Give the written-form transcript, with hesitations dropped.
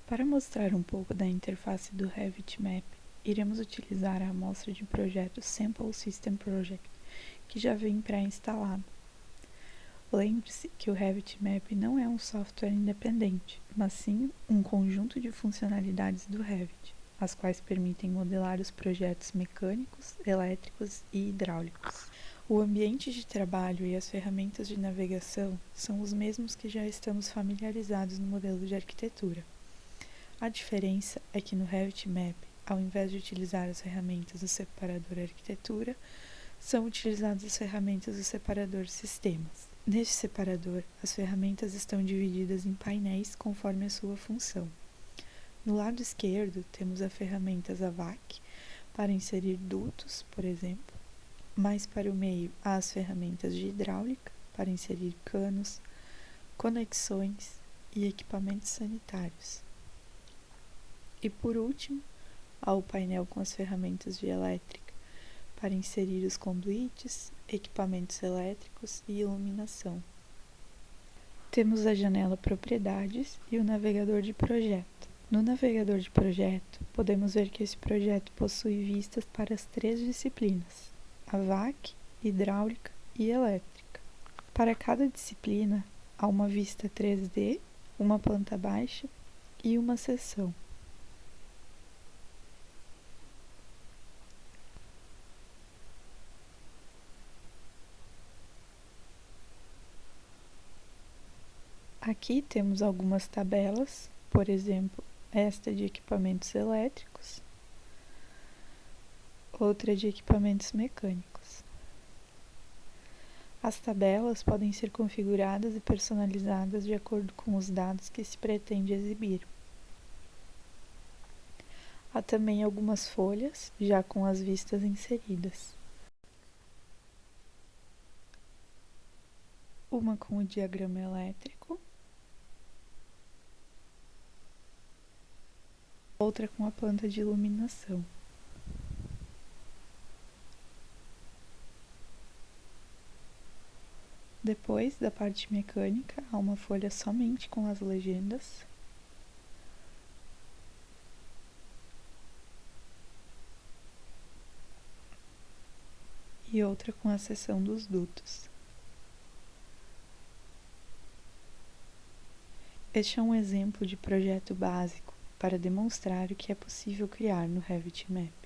Para mostrar um pouco da interface do Revit Map, iremos utilizar a amostra de projeto Sample System Project, que já vem pré-instalado. Lembre-se que o Revit Map não é um software independente, mas sim um conjunto de funcionalidades do Revit, as quais permitem modelar os projetos mecânicos, elétricos e hidráulicos. O ambiente de trabalho e as ferramentas de navegação são os mesmos que já estamos familiarizados no modelo de arquitetura. A diferença é que no Revit Map, ao invés de utilizar as ferramentas do separador arquitetura, são utilizadas as ferramentas do separador sistemas. Neste separador, as ferramentas estão divididas em painéis conforme a sua função. No lado esquerdo, temos as ferramentas AVAC, para inserir dutos, por exemplo. Mais para o meio, há as ferramentas de hidráulica, para inserir canos, conexões e equipamentos sanitários. E por último, há o painel com as ferramentas de elétrica, para inserir os conduítes, equipamentos elétricos e iluminação. Temos a janela Propriedades e o navegador de projeto. No navegador de projeto, podemos ver que esse projeto possui vistas para as 3 disciplinas: AVAC, hidráulica e elétrica. Para cada disciplina, há uma vista 3D, uma planta baixa e uma seção. Aqui temos algumas tabelas, por exemplo, esta de equipamentos elétricos, outra de equipamentos mecânicos. As tabelas podem ser configuradas e personalizadas de acordo com os dados que se pretende exibir. Há também algumas folhas, já com as vistas inseridas. Uma com o diagrama elétrico, outra com a planta de iluminação. Depois, da parte mecânica, há uma folha somente com as legendas. E outra com a seção dos dutos. Este é um exemplo de projeto básico para demonstrar o que é possível criar no Revit Map.